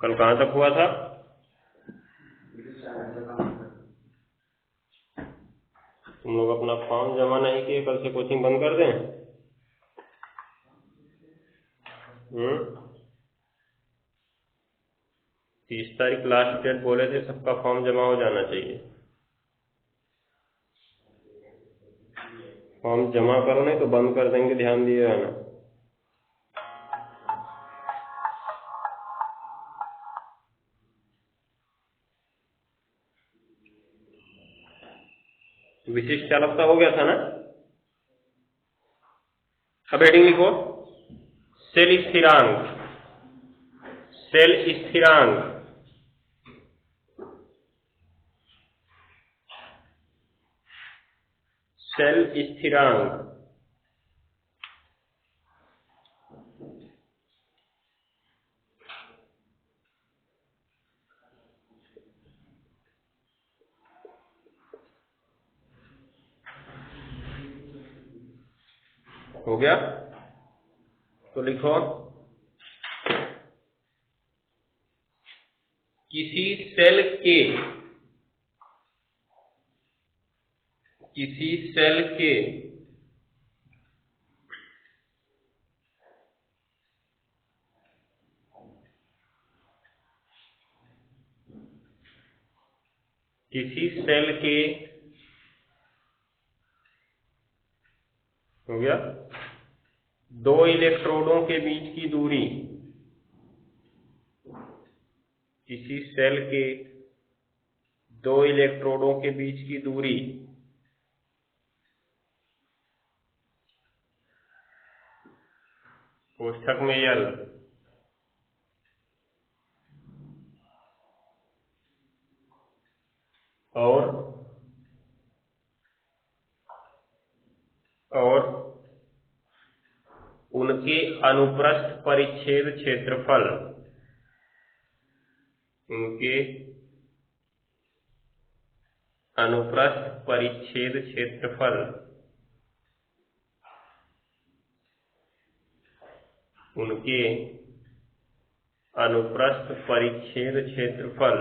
कल कहाँ तक हुआ था? तुम लोग अपना फॉर्म जमा नहीं किए, कल से कोचिंग बंद कर दें? 30 तारीख लास्ट डेट बोले थे, सबका फॉर्म जमा हो जाना चाहिए। फॉर्म जमा करो, नहीं तो बंद कर देंगे, ध्यान दिएगा ना। विशिष्ट चालकता हो गया था ना। अब हेडिंग लिखो, सेल स्थिरांक। सेल स्थिरांक सेल स्थिरांक हो गया। तो लिखो, किसी सेल के किसी सेल के किसी सेल के हो गया, दो इलेक्ट्रोडों के बीच की दूरी, किसी सेल के दो इलेक्ट्रोडों के बीच की दूरी कोष्ठक में यल और उनके अनुप्रस्थ परिच्छेद क्षेत्रफल, उनके अनुप्रस्थ परिच्छेद क्षेत्रफल उनके अनुप्रस्थ परिच्छेद क्षेत्रफल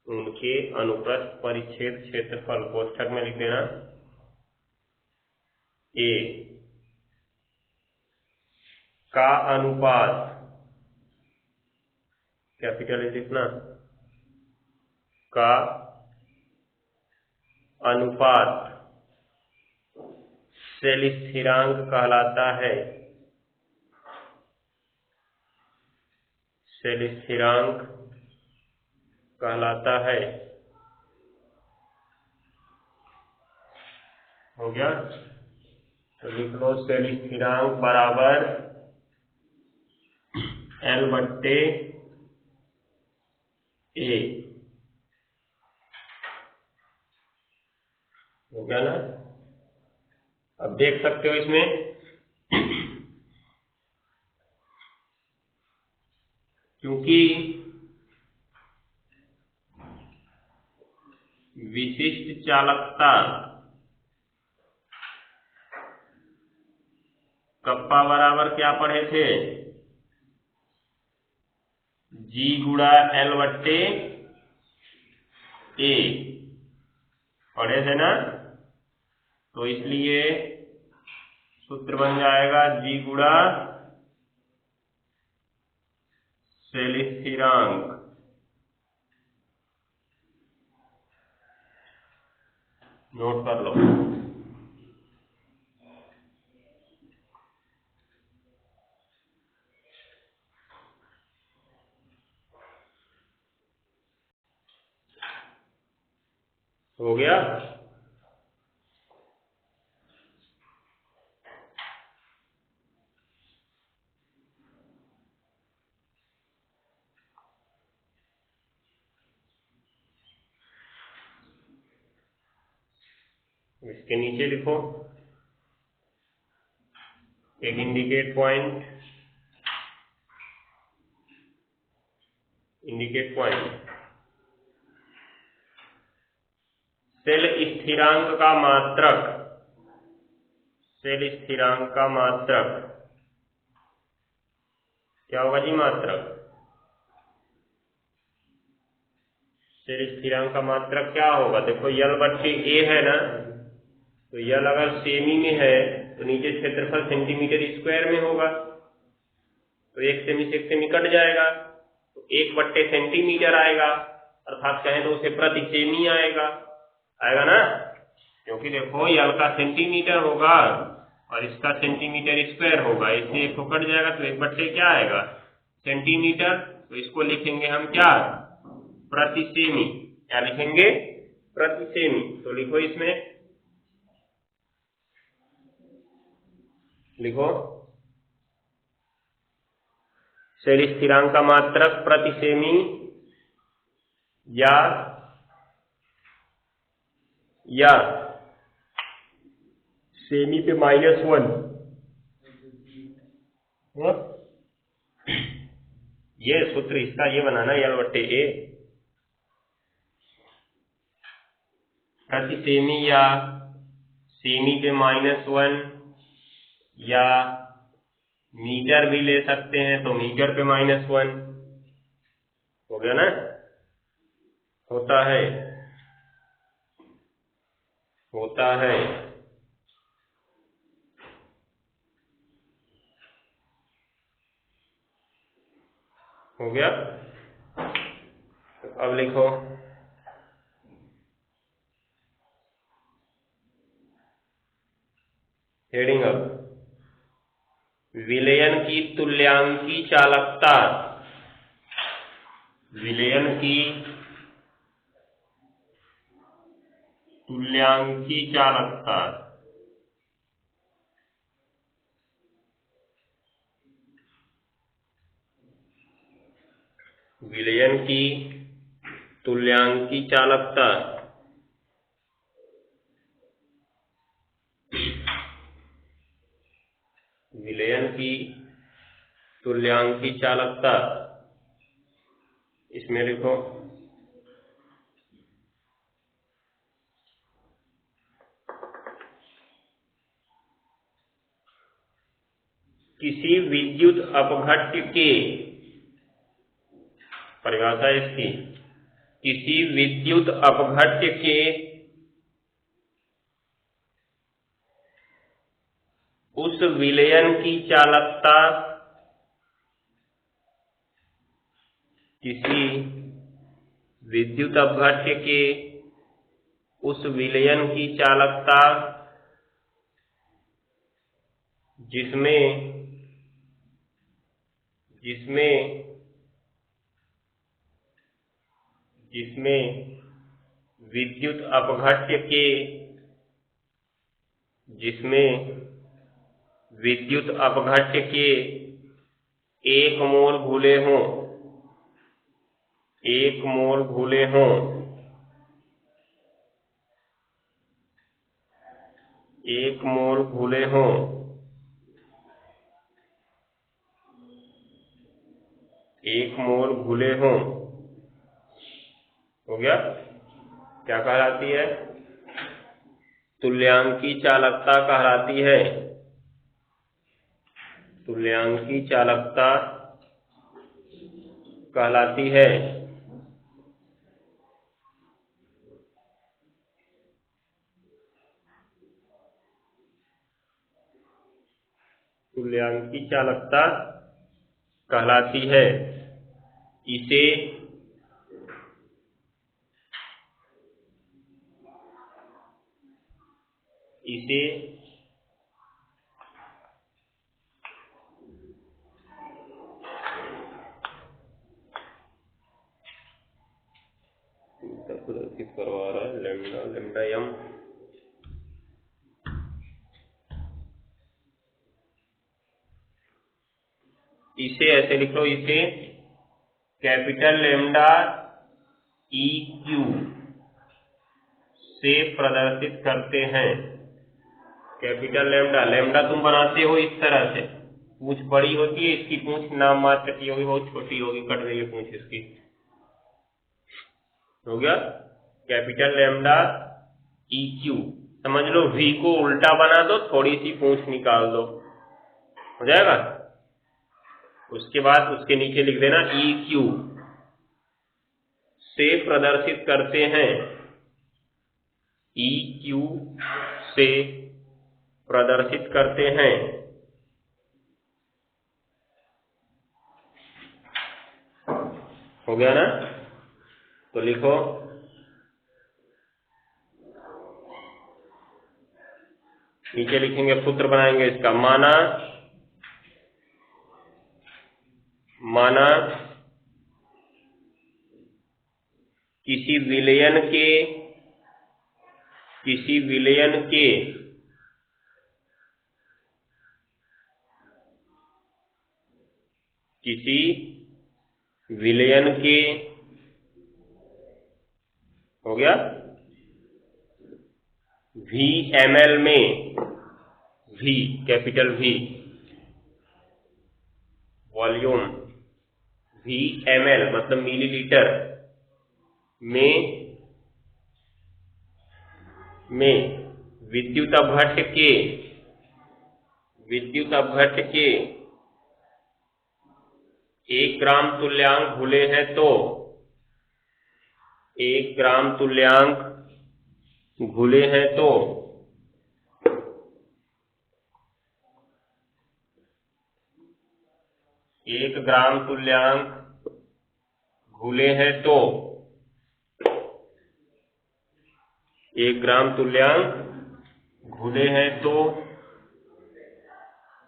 उनके अनुप्रस्थ परिच्छेद क्षेत्रफल कोष्ठक में लिख देना ए का अनुपात, कैपिटल ए लिखना, का अनुपात सेल स्थिरांक कहलाता है। सेल स्थिरांक कहलाता है। हो गया। तो लिख लो, सेल स्थिरांक बराबर L बट्टे ए। हो गया ना। अब देख सकते हो इसमें, क्योंकि विशिष्ट चालकता कप्पा बराबर क्या पढ़े थे, G गुणा L बट्टे ए पढ़े थे ना। तो इसलिए सूत्र बन जाएगा G गुणा सेल स्थिरांक, नोट कर लो। हो गया। इसके नीचे लिखो एक इंडिकेट पॉइंट, सेल स्थिरांक का मात्रक, सेल स्थिरांक का मात्रक क्या होगा जी? मात्रक। सेल स्थिरांक का मात्रक क्या होगा? देखो L/A है ना, तो L अगर सेमी में है तो नीचे क्षेत्रफल सेंटीमीटर स्क्वायर में होगा, तो 1 सेमी से 1 सेमी कट जाएगा, तो 1/सेंटीमीटर आएगा, अर्थात कहें तो उसे प्रति सेमी आएगा ना, क्योंकि देखो L का सेंटीमीटर होगा और इसका सेंटीमीटर स्क्वायर होगा, इससे 1 को कट जाएगा, तो 1/, क्या आएगा? सेंटीमीटर। तो इसको लिखेंगे हम क्या? प्रति सेमी। क्या लिखेंगे? प्रति सेमी। तो लिखो, इसमें लिखो, सेल स्थिरांक का मात्रक प्रति सेमी या सेमी पे -1, ये सूत्र इसका ये बनाना, L/A प्रति सेमी या सेमी पे -1 या मीटर भी ले सकते हैं, तो मीटर पे -1 हो गया ना? होता है हो गया। तो अब लिखो, हेडिंग अब, विलयन की तुल्यांकी चालकता। विलयन की तुल्यांकी चालकता। विलयन की तुल्यांकी चालकता विलयन की तुल्यांकी चालकता, इसमें लिखो, किसी विद्युत अपघट्य के, परिभाषा इसकी, किसी विद्युत अपघट्य के उस विलयन की चालकता, किसी विद्युत अपघट्य के उस विलयन की चालकता जिसमें विद्युत अपघट्य के एक मोल घुले हों, हो गया? क्या कहलाती है? तुल्यांकी चालकता कहलाती है। तुल्यांकी चालकता कहलाती है। तुल्यांकी चालकता कहलाती है। इसे प्रदर्शित करवा रहा है लैम्डा m, इसे ऐसे लिख लो, इसे कैपिटल लैम्डा EQ से प्रदर्शित करते हैं। कैपिटल लैम्डा तुम बनाते हो इस तरह से, पूंछ बड़ी होती है, इसकी पूंछ नाम मात्र की होगी, बहुत छोटी होगी, कट रही है पूंछ इसकी। हो गया? कैपिटल लैम्डा EQ, समझ लो V को उल्टा बना दो, थोड़ी सी पूंछ निकाल दो, हो जाएगा। उसके बाद उसके नीचे लिख देना EQ से प्रदर्शित करते हैं, EQ से प्रदर्शित करते हैं। हो गया ना? तो लिखो नीचे लिखेंगे, सूत्र बनाएंगे इसका। माना किसी विलयन के किसी विलयन के हो गया VML में, V capital V volume, VML मतलब मिलीलीटर में विद्युत अपघट्य के 1 ग्राम तुल्यांक घुले हैं तो 1 ग्राम तुल्यांक घुले हैं तो 1 ग्राम तुल्यांक घुले हैं तो 1 ग्राम तुल्यांक घुले हैं तो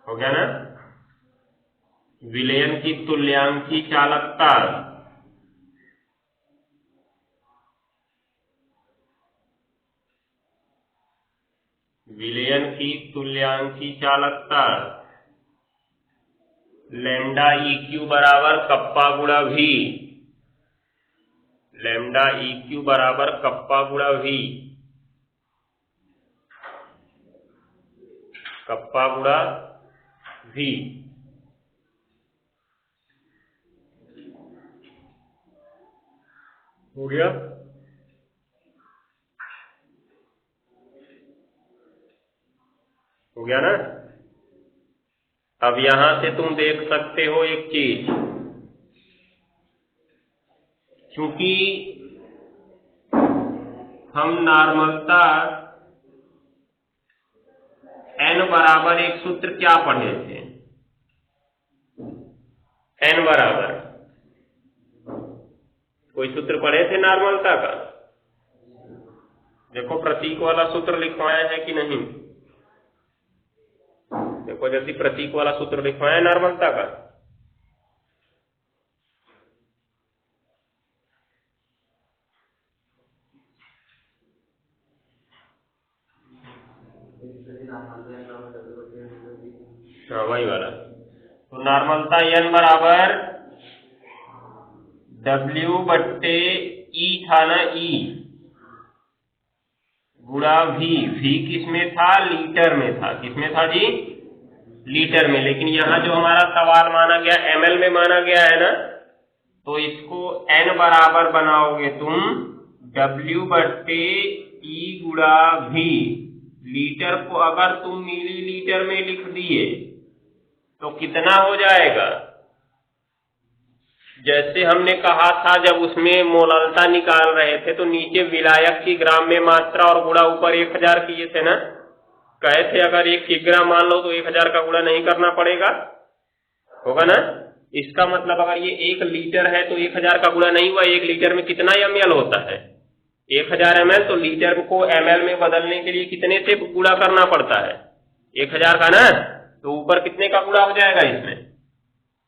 हो गया ना? विलयन की तुल्यांकी चालकता, विलयन की तुल्यांकी चालकता लैम्डा EQ बराबर कप्पा गुणा V, लैम्डा EQ बराबर कप्पा गुणा V, कप्पा गुणा V। हो गया? हो गया ना? अब यहां से तुम देख सकते हो एक चीज, क्योंकि हम नॉर्मलता n बराबर एक सूत्र क्या पढ़े थे? n बराबर कोई सूत्र पढ़े थे नॉर्मलता का? देखो प्रतीक वाला सूत्र लिखवाया है कि नहीं? देखो जल्दी, प्रतीक वाला सूत्र लिखवाया नॉर्मलता का। हाँ वही वाला। तो नॉर्मलता n बराबर W बट्टे E था ना, E गुणा V। V किसमें था? लीटर में था। किसमें था जी? लीटर में। लेकिन यहाँ जो हमारा सवाल माना गया ml में माना गया है ना, तो इसको n बराबर बनाओगे तुम W बट्टे E गुणा V। लीटर को अगर तुम मिलीलीटर में लिख दिए तो कितना हो जाएगा? जैसे हमने कहा था जब उसमें मोलालता निकाल रहे थे तो नीचे विलायक की ग्राम में मात्रा और गुणा ऊपर 1000 किए थे ना। कहे थे अगर 1 किग्रा मान लो तो 1000 का गुणा नहीं करना पड़ेगा, होगा ना? इसका मतलब अगर ये 1 लीटर है तो 1000 का गुणा नहीं हुआ। 1 लीटर में कितना ml होता है? 1000 ml। तो लीटर को ml में बदलने के लिए कितने से गुणा करना पड़ता है? 1000 का ना। तो ऊपर कितने का गुणा हो जाएगा? इसमें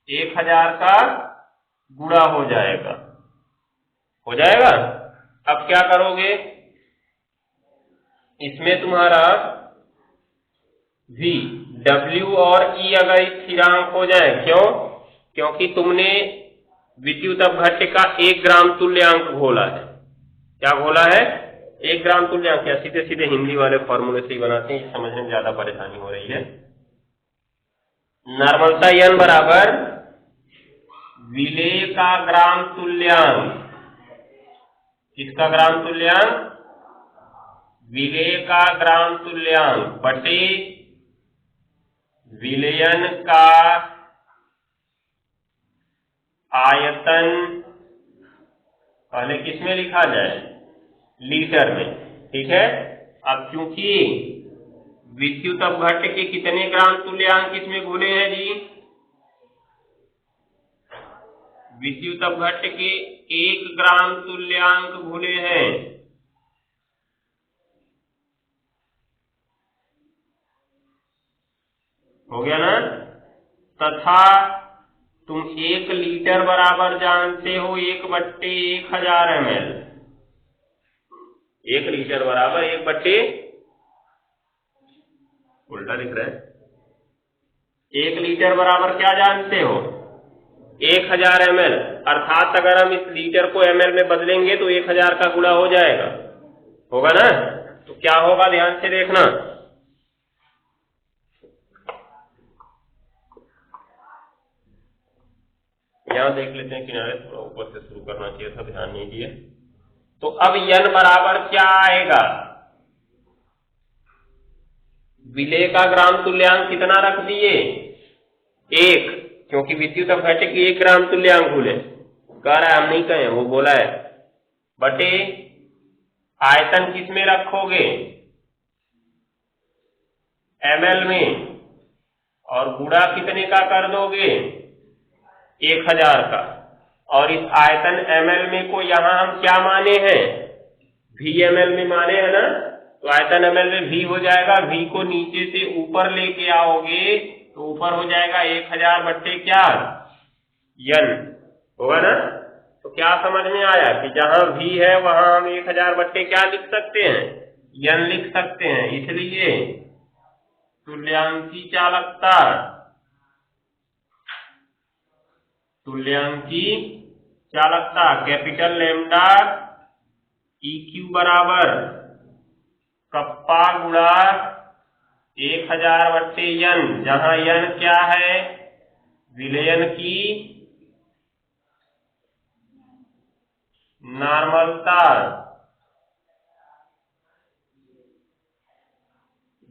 1000 का गुणा हो जाएगा। हो जाएगा। अब क्या करोगे? इसमें तुम्हारा V, W और E अगर स्थिरांक हो जाए, क्यों? क्योंकि तुमने विद्युत अपघट्य का 1 ग्राम तुल्यांक घोला है। क्या घोला है? 1 ग्राम तुल्यांक। क्या सीधे सीधे हिंदी वाले फॉर्मूले से ही बनाते हैं, समझने में ज्यादा परेशानी हो रही है। नॉर्मलता n बराबर विलेय का ग्राम तुल्यांक। किसका ग्राम तुल्यांक? विलेय का ग्राम तुल्यांक बटे विलयन का आयतन पहले किस में लिखा जाए, लीटर में, ठीक है। अब क्योंकि विद्युत अपघट्य के कितने ग्राम तुल्यांक इसमें घुले हैं जी, विद्युत अपघट्य के 1 ग्राम तुल्यांक घुले हैं। हो गया ना। तथा तुम 1 लीटर बराबर जानते हो 1/1000 ml। 1 लीटर बराबर 1/, उल्टा लिख रहे हैं, 1 लीटर बराबर क्या जानते हो, 1000 ml। अर्थात अगर हम इस लीटर को ml में बदलेंगे तो 1000 का गुणा हो जाएगा, होगा ना। तो क्या होगा, ध्यान से देखना। यहां देख लेते हैं किनारे, थोड़ा ऊपर से शुरू करना चाहिए था, ध्यान नहीं दिए। तो अब n बराबर क्या आएगा, विलेय का ग्राम तुल्यांक कितना रख दिए, 1, क्योंकि विद्युत अपघट्य की 1 ग्राम तुल्यांक घुले। कह रहा है हम नहीं कहें, वो बोला है, बटे आयतन किस में रखोगे, ml में, और गुणा कितने का कर दोगे, 1000 का। और इस आयतन ml में को यहां हम क्या माने हैं, VML में माने हैं ना, तो आयतन ml में V हो जाएगा। V को नीचे से ऊपर लेके आओगे तो ऊपर हो जाएगा 1000 बट्टे क्या, n, होगा ना। तो क्या समझ में आया कि जहां V है वहां हम 1000 बट्टे क्या लिख सकते हैं, n लिख सकते हैं। इसलिए तुल्यांकी चालकता, तुल्यांकी चालकता कैपिटल लैम्डा EQ बराबर कप्पा गुणा 1000 बट्टे n, जहां n क्या है, विलयन की नॉर्मलता,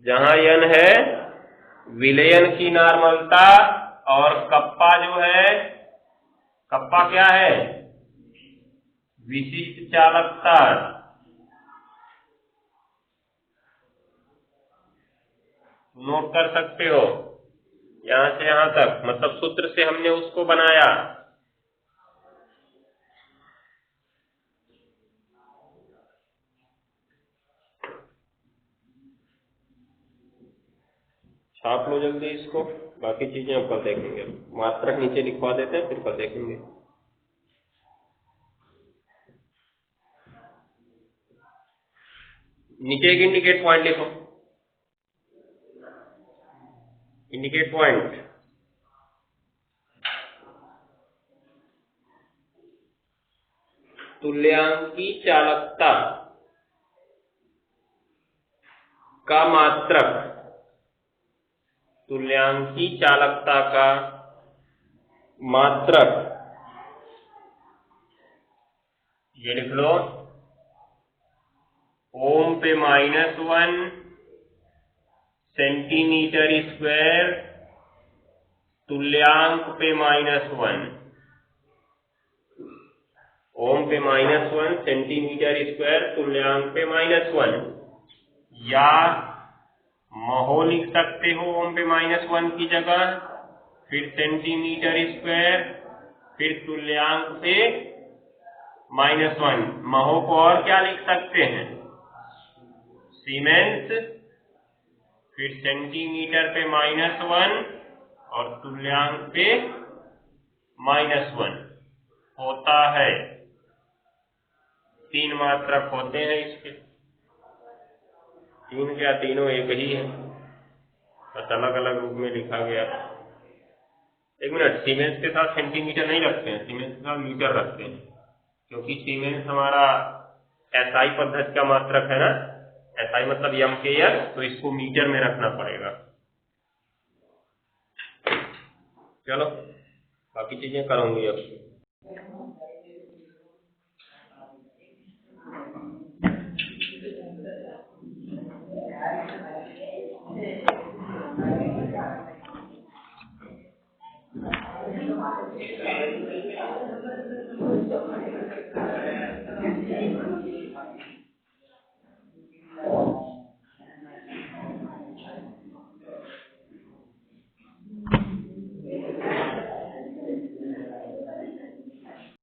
जहां n है विलयन की नॉर्मलता, और कप्पा जो है, कप्पा क्या है, विशिष्ट चालकता। नोट कर सकते हो यहां से यहां तक, मतलब सूत्र से हमने उसको बनाया। छाप लो जल्दी इसको, बाकी चीजें हम कल देखेंगे। मात्रक नीचे लिखवा देते हैं, फिर कल देखेंगे। नीचे एक इंडिकेट पॉइंट लिखो, इंडिकेट पॉइंट, तुल्यांकी चालकता का मात्रक, तुल्यांकी चालकता का मात्रक, ये लिख लो, ओम पे -1 सेंटीमीटर स्क्वायर तुल्यांक पे -1, ओम पे -1 सेंटीमीटर स्क्वायर तुल्यांक पे -1, या महो लिख सकते हो ओम पे -1 की जगह, फिर सेंटीमीटर स्क्वायर, फिर तुल्यांक पे -1। महो को और क्या लिख सकते हैं, सीमेंस, फिर सेंटीमीटर पे -1 और तुल्यांक पे -1 होता है। 3 मात्रक होते हैं इसके, 3 क्या, तीनों एक ही है, बस अलग अलग रूप में लिखा गया। एक मिनट, सीमेंस के साथ सेंटीमीटर नहीं रखते हैं, सीमेंस के साथ मीटर रखते हैं, क्योंकि सीमेंस हमारा SI पद्धति का मात्रक है ना, SI मतलब एम्पेयर, तो इसको मीटर में रखना पड़ेगा। चलो बाकी चीजें करूंगी अब।